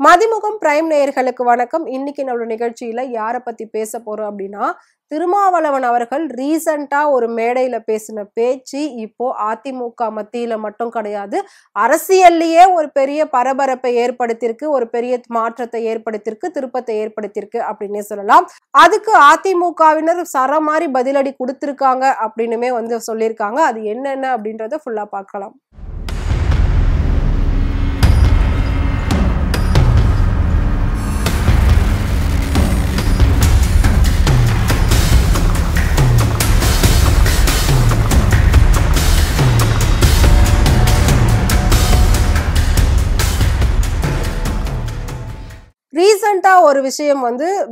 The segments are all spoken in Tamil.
மதிமுகம் பிரைம் நேயர்களுக்கு வணக்கம். இன்னைக்கு நம்மளோட நிகழ்ச்சியில யாரை பத்தி பேச போறோம் அப்படின்னா, திருமாவளவன் அவர்கள் ரீசெண்டா ஒரு மேடையில பேசின பேச்சு இப்போ அதிமுக மத்தியில மட்டும் கிடையாது, அரசியல்லையே ஒரு பெரிய பரபரப்பை ஏற்படுத்தியிருக்கு, ஒரு பெரிய மாற்றத்தை ஏற்படுத்தியிருக்கு, திருப்பத்தை ஏற்படுத்தியிருக்கு அப்படின்னே சொல்லலாம். அதுக்கு அதிமுகவினர் சரமாரி பதிலடி கொடுத்திருக்காங்க அப்படின்னுமே சொல்லியிருக்காங்க. அது என்னென்ன அப்படின்றத ஃபுல்லா பார்க்கலாம். ரீசெண்டா ஒரு விஷயம்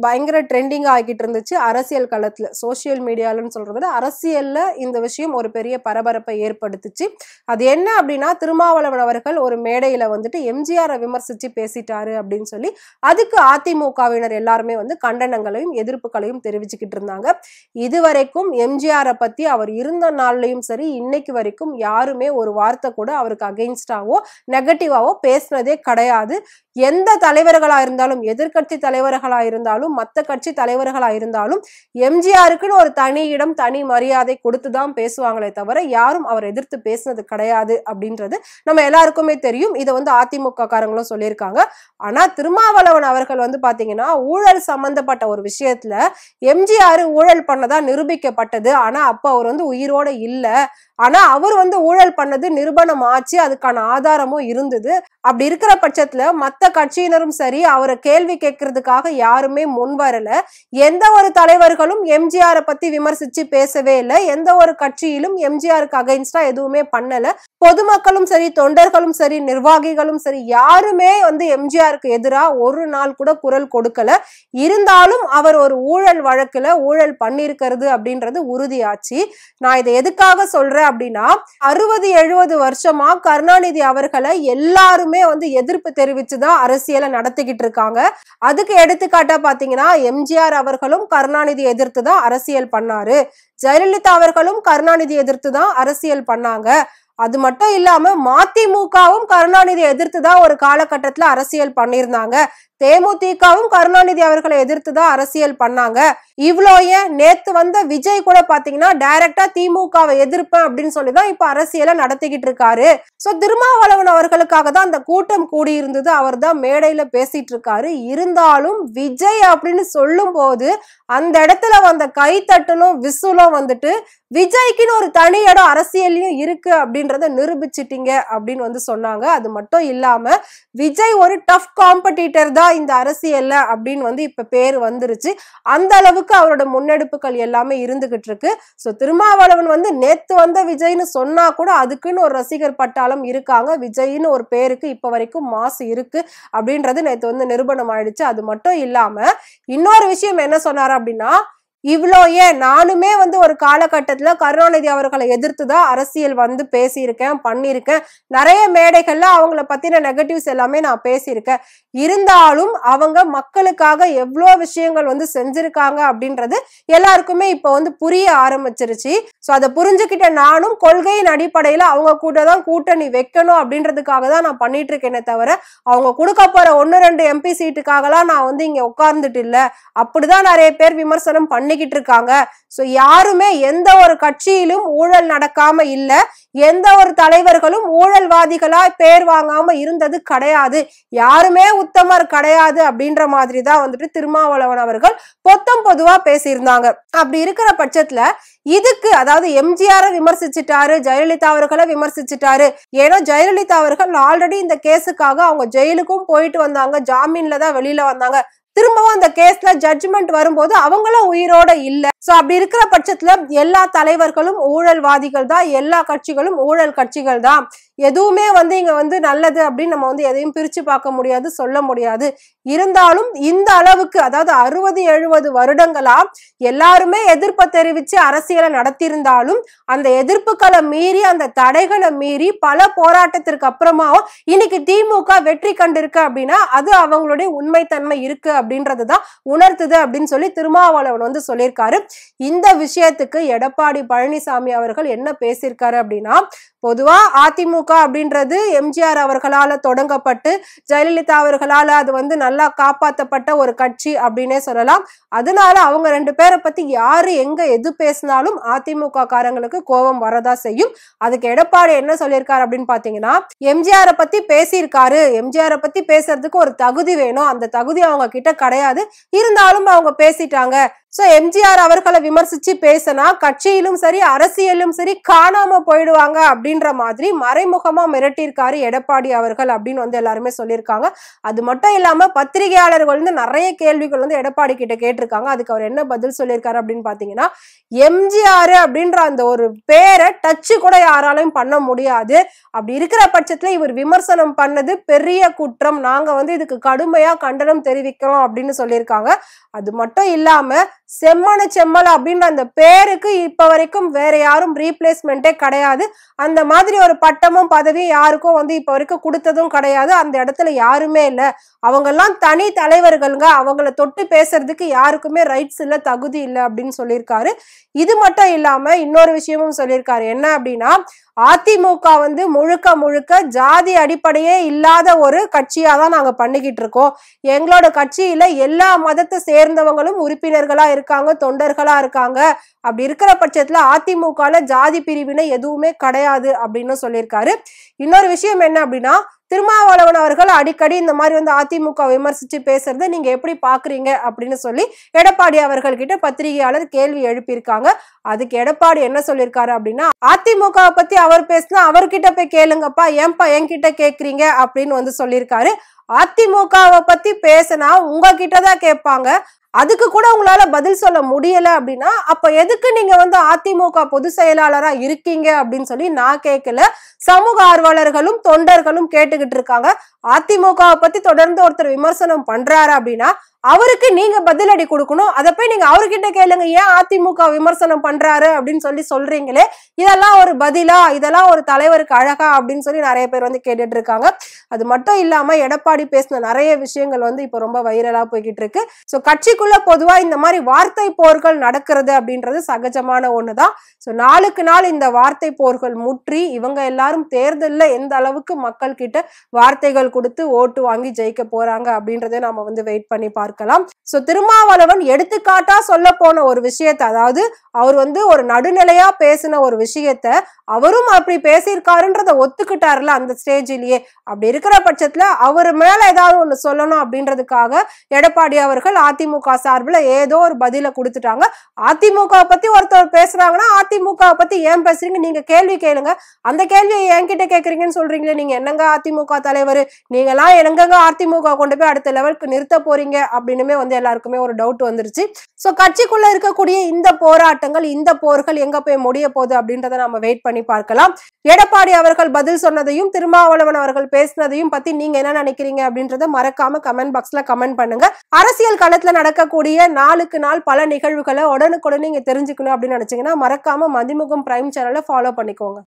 பயங்கர ட்ரெண்டிங் ஆகிட்டு இருந்துச்சு அரசியல் களத்துல, சோசியல் மீடியாலன்னு சொல்றத விட அரசியல்ல இந்த விஷயம் ஒரு பெரிய பரபரப்பை ஏற்படுத்துச்சு. அது என்ன அப்படின்னா, திருமாவளவன் அவர்கள் ஒரு மேடையில எம்ஜிஆரை விமர்சிச்சு பேசிட்டாரு அப்படின்னு சொல்லி அதுக்கு அதிமுகவினர் எல்லாருமே கண்டனங்களையும் எதிர்ப்புகளையும் தெரிவிச்சுக்கிட்டு இருந்தாங்க. இதுவரைக்கும் எம்ஜிஆரை பத்தி அவர் இருந்த நாள்லயும் சரி இன்னைக்கு வரைக்கும் யாருமே ஒரு வார்த்தை கூட அவருக்கு அகெயின்ஸ்டாவோ நெகட்டிவாவோ பேசினதே கிடையாது. எந்த தலைவர்களா இருந்தாலும், எதிர்கட்சி தலைவர்களா இருந்தாலும், மத்த கட்சி தலைவர்களா இருந்தாலும் எம்ஜிஆருக்குன்னு ஒரு தனி இடம், தனி மரியாதை கொடுத்துதான் பேசுவாங்களே தவிர யாரும் அவர் எதிர்த்து பேசினது கிடையாது அப்படின்றது நம்ம எல்லாருக்குமே தெரியும். இதை அதிமுக காரங்களும் சொல்லியிருக்காங்க. ஆனா திருமாவளவன் அவர்கள் பாத்தீங்கன்னா, ஊழல் சம்பந்தப்பட்ட ஒரு விஷயத்துல எம்ஜிஆர் ஊழல் பண்ணதா நிரூபிக்கப்பட்டது. ஆனா அப்ப அவர் உயிரோட இல்ல. ஆனா அவர் ஊழல் பண்ணது நிரூபணம் ஆச்சு, அதுக்கான ஆதாரமும் இருந்தது. அப்படி இருக்கிற பட்சத்துல மத்த கட்சியினரும் சரி அவரை கேள்வி கேட்கறதுக்காக யாருமே முன் வரல. எந்த ஒரு தலைவர்களும் எம்ஜிஆரை பத்தி விமர்சிச்சு பேசவே இல்லை. எந்த ஒரு கட்சியிலும் எம்ஜிஆருக்கு அகைன்ஸ்டா எதுவுமே பண்ணல. பொதுமக்களும் சரி, தொண்டர்களும் சரி, நிர்வாகிகளும் சரி, யாருமே எம்ஜிஆருக்கு எதிராக ஒரு நாள் கூட குரல் கொடுக்கல. இருந்தாலும் அவர் ஒரு ஊழல் வழக்குல ஊழல் பண்ணிருக்கிறது அப்படின்றது உறுதியாச்சு. நான் இதை எதுக்காக சொல்றேன் அப்படின்னா, 60-70 வருஷமா கருணாநிதி அவர்களை எல்லாருமே எதிர்ப்பு தெரிவிச்சுதான் அரசியலை நடத்திக்கிட்டு இருக்காங்க. அதுக்கு எடுத்துக்காட்டா பாத்தீங்கன்னா, எம்ஜிஆர் அவர்களும் கருணாநிதி எதிர்த்து தான் அரசியல் பண்ணாரு. ஜெயலலிதா அவர்களும் கருணாநிதி எதிர்த்து தான் அரசியல் பண்ணாங்க. அது மட்டும் இல்லாம மதிமுகவும் கருணாநிதி எதிர்த்து தான் ஒரு காலகட்டத்துல அரசியல் பண்ணியிருந்தாங்க. தேமுதிகவும் கருணாநிதி அவர்களை எதிர்த்து தான் அரசியல் பண்ணாங்க. இவ்வளோ ஏன், நேத்து விஜய் கூட பாத்தீங்கன்னா டைரக்டா திமுகவை எதிர்ப்பேன் அப்படின்னு சொல்லிதான் இப்ப அரசியலை நடத்திக்கிட்டு இருக்காரு. சோ திருமாவளவன் அவர்களுக்காக தான் அந்த கூட்டம் கூடி இருந்தது, அவர் தான் மேடையில பேசிட்டு இருக்காரு. இருந்தாலும் விஜய் அப்படின்னு சொல்லும் போது அந்த இடத்துல வந்த கைத்தட்டலும் விசுலும் விஜய்க்குன்னு ஒரு தனி இடம் அரசியலையும் இருக்கு அப்படின்றத நிரூபிச்சிட்டீங்க அப்படின்னு சொன்னாங்க. அது மட்டும் இல்லாம விஜய் ஒரு டஃப் காம்படிட்டர் தான் இந்த அரசியல்ல அப்படின்னு இப்ப பேர் வந்துருச்சு. அந்த அளவுக்கு அவரோட முன்னெடுப்புகள் எல்லாமே இருந்துகிட்டு இருக்கு. சோ திருமாவளவன் நேத்து விஜய்னு சொன்னா கூட அதுக்குன்னு ஒரு ரசிகர் பட்டாளம் இருக்காங்க. விஜய்னு ஒரு பேருக்கு இப்ப வரைக்கும் மாசு இருக்கு அப்படின்றது நேத்து நிரூபணம் ஆயிடுச்சு. அது மட்டும் இல்லாம இன்னொரு விஷயம் என்ன சொன்னாரு அப்படின்னா, இவ்வளோ ஏன், நானுமே ஒரு காலகட்டத்துல கருணாநிதி அவர்களை எதிர்த்துதான் அரசியல் பேசியிருக்கேன், பண்ணியிருக்கேன். நிறைய மேடைகள்ல அவங்கள பத்தின நெகட்டிவ்ஸ் எல்லாமே நான் பேசியிருக்கேன். இருந்தாலும் அவங்க மக்களுக்காக எவ்வளோ விஷயங்கள் செஞ்சிருக்காங்க அப்படின்றது எல்லாருக்குமே இப்ப புரிய ஆரம்பிச்சிருச்சு. சோ அதை புரிஞ்சுக்கிட்ட நானும் கொள்கையின் அடிப்படையில அவங்க கூட தான் கூட்டணி வைக்கணும் அப்படின்றதுக்காக தான் நான் பண்ணிட்டு இருக்கேனே தவிர அவங்க கொடுக்க போற 1-2 MP சீட்டுக்காகலாம் நான் இங்க உட்கார்ந்துட்டு இல்ல. அப்படிதான் நிறைய பேர் விமர்சனம் பண்ணிக்கிட்டு இருக்காங்க. சோ யாருமே எந்த ஒரு கட்சியிலும் ஊழல் நடக்காம இல்ல, எந்த ஒரு தலைவர்களும் ஊழல்வாதிகளா பேர் வாங்காம இருந்தது கிடையாது, யாருமே உத்தமர் கிடையாது அப்படின்ற மாதிரி தான் திருமாவளவன் அவர்கள் பொதுவா பேசியிருந்தாங்க. அப்படி இருக்கிற பட்சத்துல இதுக்கு, அதாவது எம்ஜிஆரை விமர்சிச்சுட்டாரு, ஜெயலலிதா அவர்களை விமர்சிச்சுட்டாரு. ஏன்னா ஜெயலலிதா அவர்கள் ஆல்ரெடி இந்த கேஸுக்காக அவங்க ஜெயிலுக்கும் போயிட்டு வந்தாங்க, ஜாமீன்ல தான் வெளியில வந்தாங்க. திரும்பவும் அந்த கேஸ்ல ஜட்ஜ்மெண்ட் வரும்போது அவங்களும் உயிரோட இல்ல. சோ அப்படி இருக்கிற பட்சத்துல எல்லா தலைவர்களும் ஊழல்வாதிகள் தான், எல்லா கட்சிகளும் ஊழல் கட்சிகள் தான். எதுவுமே இங்க நல்லது அப்படின்னு நம்ம எதையும் பிரிச்சு பார்க்க முடியாது, சொல்ல முடியாது. இருந்தாலும் இந்த அளவுக்கு, அதாவது 60-70 வருடங்களா எல்லாருமே எதிர்ப்பை தெரிவிச்சு அரசியலை நடத்தியிருந்தாலும் அந்த எதிர்ப்புகளை மீறி, அந்த தடைகளை மீறி பல போராட்டத்திற்கு அப்புறமாவும் இன்னைக்கு திமுக வெற்றி கண்டிருக்கு அப்படின்னா அது அவங்களுடைய உண்மைத்தன்மை இருக்கு அப்படின்றதுதான் உணர்த்துது அப்படின்னு சொல்லி திருமாவளவன் சொல்லியிருக்காரு. இந்த விஷயத்துக்கு எடப்பாடி பழனிசாமி அவர்கள் என்ன பேசியிருக்காரு அப்படின்னா, பொதுவா அதிமுக அப்படின்றது எம்ஜிஆர் அவர்களால தொடங்கப்பட்டு ஜெயலலிதா அவர்களால அது வந்து நல்லா காப்பாற்றப்பட்ட ஒரு கட்சி அப்படின்னே சொல்லலாம். அதனால அவங்க 2 பேரை பத்தி யாரு எங்க எது பேசினாலும் அதிமுக காரங்களுக்கு கோபம் வரதா செய்யும். அதுக்கு எடப்பாடி என்ன சொல்லியிருக்காரு அப்படின்னு பாத்தீங்கன்னா, எம்ஜிஆரை பத்தி பேசியிருக்காரு, எம்ஜிஆரை பத்தி பேசுறதுக்கு ஒரு தகுதி வேணும், அந்த தகுதி அவங்க கிட்ட கிடையாது, இருந்தாலும் அவங்க பேசிட்டாங்க. சோ எம்ஜிஆர் அவர்களை விமர்சிச்சு பேசினா கட்சியிலும் சரி அரசியலும் சரி காணாம போயிடுவாங்க அப்படின்ற மாதிரி மறைமுகமா மிரட்டியிருக்காரு எடப்பாடி அவர்கள் அப்படின்னு வந்து எல்லாருமே சொல்லியிருக்காங்க. அது மட்டும் இல்லாம பத்திரிகையாளர்கள் வந்து நிறைய கேள்விகள் வந்து எடப்பாடி கிட்ட கேட்டிருக்காங்க. அதுக்கு அவர் என்ன பதில் சொல்லியிருக்காரு அப்படின்னு பாத்தீங்கன்னா, எம்ஜிஆர் அப்படின்ற அந்த ஒரு பேரை டச்சு கூட யாராலையும் பண்ண முடியாது, அப்படி இருக்கிற பட்சத்துல இவர் விமர்சனம் பண்ணது பெரிய குற்றம், நாங்க வந்து இதுக்கு கடுமையா கண்டனம் தெரிவிக்கிறோம் அப்படின்னு சொல்லியிருக்காங்க. அது மட்டும் இல்லாம செம்மன செம்மல் அப்படின்ற அந்த பேருக்கு இப்ப வரைக்கும் வேற யாரும் ரீப்ளேஸ்மெண்டே கிடையாது, அந்த மாதிரி ஒரு பட்டமும் பதவியும் யாருக்கும் வந்து இப்ப வரைக்கும் கொடுத்ததும் கிடையாது, அந்த இடத்துல யாருமே இல்ல, அவங்க எல்லாம் தனி தலைவர்களுங்க, அவங்கள தொட்டு பேசுறதுக்கு யாருக்குமே ரைட்ஸ் இல்ல, தகுதி இல்லை அப்படின்னு சொல்லியிருக்காரு. இது மட்டும் இல்லாம இன்னொரு விஷயமும் சொல்லியிருக்காரு. என்ன அப்படின்னா, அதிமுக வந்து முழுக்க முழுக்க ஜாதி அடிப்படையே இல்லாத ஒரு கட்சியா தான் நாங்க பண்ணிக்கிட்டு இருக்கோம், எங்களோட கட்சியில எல்லா மதத்தை சேர்ந்தவங்களும் உறுப்பினர்களா இருக்காங்க, தொண்டர்களா இருக்காங்க, அப்படி இருக்கிற பட்சத்துல அதிமுகல ஜாதி பிரிவினை எதுவுமே கிடையாது அப்படின்னு சொல்லியிருக்காரு. இன்னொரு விஷயம் என்ன அப்படின்னா, திருமாவளவன் அவர்கள் அடிக்கடி இந்த மாதிரி வந்து அதிமுக விமர்சிச்சு பேசுறதை நீங்க எப்படி பாக்குறீங்க அப்படின்னு சொல்லி எடப்பாடி அவர்கள் கிட்ட பத்திரிகையாளர் கேள்வி எழுப்பியிருக்காங்க. அதுக்கு எடப்பாடி என்ன சொல்லியிருக்காரு அப்படின்னா, அதிமுக பத்தி அவர் பேசினா அவர்கிட்ட போய் கேளுங்கப்பா, ஏன்பா என்கிட்ட கேக்குறீங்க அப்படின்னு வந்து சொல்லியிருக்காரு. அதிமுகவை பத்தி பேசினா உங்ககிட்டதான் கேட்பாங்க, அதுக்கு கூட உங்களால பதில் சொல்ல முடியல அப்படின்னா அப்ப எதுக்கு நீங்க வந்து அதிமுக பொதுச் செயலாளரா இருக்கீங்க அப்படின்னு சொல்லி நான் கேட்கல, சமூக ஆர்வலர்களும் தொண்டர்களும் கேட்டுக்கிட்டு இருக்காங்க. அதிமுகவை பத்தி தொடர்ந்து ஒருத்தர் விமர்சனம் பண்றாரு அப்படின்னா அவருக்கு நீங்க பதிலடி கொடுக்கணும், அதை போய் நீங்க அவர்கிட்ட கேளுங்க, ஏன் அதிமுக விமர்சனம் பண்றாரு அப்படின்னு சொல்லி சொல்றீங்களே, இதெல்லாம் ஒரு பதிலா, இதெல்லாம் ஒரு தலைவருக்கு அழகா அப்படின்னு சொல்லி நிறைய பேர் வந்து கேட்டுட்டு இருக்காங்க. அது மட்டும் இல்லாம எடப்பாடி பேசின நிறைய விஷயங்கள் வந்து இப்ப ரொம்ப வைரலா போய்கிட்டு இருக்கு. சோ கட்சிக்குள்ள பொதுவா இந்த மாதிரி வார்த்தை போர்கள் நடக்கிறது அப்படின்றது சகஜமான ஒண்ணுதான். சோ நாளுக்கு நாள் இந்த வார்த்தை போர்கள் முற்றி இவங்க எல்லாரும் தேர்தல்ல எந்த அளவுக்கு மக்கள் கிட்ட வார்த்தைகள் கொடுத்து ஓட்டு வாங்கி ஜெயிக்க போறாங்க அப்படின்றத நாம வந்து வெயிட் பண்ணி பார்க்கலாம். சோ திருமாவளவன் எடுத்துக்காட்டா சொல்ல போன ஒரு விஷயத்தை, அதாவது அவர் வந்து ஒரு நடுநிலையா பேசின ஒரு விஷயத்த அவரும் அப்படி பேசியிருக்காருன்றத ஒத்துக்கிட்டாருல அந்த ஸ்டேஜிலேயே, அப்படி இருக்கிற பட்சத்துல அவர் மேல ஏதாவது ஒண்ணு சொல்லணும் அப்படின்றதுக்காக எடப்பாடி அவர்கள் அதிமுக சார்பில் ஏதோ ஒரு பதில கொடுத்துட்டாங்க. அதிமுக பத்தி ஒருத்தர் பேசுறாங்கன்னா அதிமுக பத்தி ஏன் பேசுறீங்க, நீங்க கேள்வி கேளுங்க, அந்த கேள்வியை என்கிட்ட கேக்குறீங்கன்னு சொல்றீங்களே, நீங்க என்னங்க அதிமுக தலைவர், நீங்க எல்லாம் எங்கங்க அதிமுக கொண்டு போய் அடுத்த லெவலுக்கு நிறுத்த போறீங்க அப்படின்னுமே வந்து எல்லாருக்குமே ஒரு டவுட் வந்துருச்சு. சோ கட்சிக்குள்ள இருக்கக்கூடிய இந்த போராட்டங்கள், இந்த போர்கள் எங்க போய் முடிய போகுது அப்படின்றத நம்ம வெயிட் பண்ணி பார்க்கலாம். எடப்பாடி அவர்கள் பதில் சொன்னதையும் திருமாவளவன் அவர்கள் பேசினதையும் பத்தி நீங்க என்ன நினைக்கிறீங்க அப்படின்றத மறக்காம கமெண்ட் பாக்ஸ்ல கமெண்ட் பண்ணுங்க. அரசியல் களத்துல நடக்கக்கூடிய நாளுக்கு நாள் பல நிகழ்வுகளை உடனுக்குடன் நீங்க தெரிஞ்சுக்கணும் அப்படின்னு நினைச்சீங்கன்னா மறக்காம மதிமுகம் பிரைம் சேனலை ஃபாலோ பண்ணிக்கோங்க.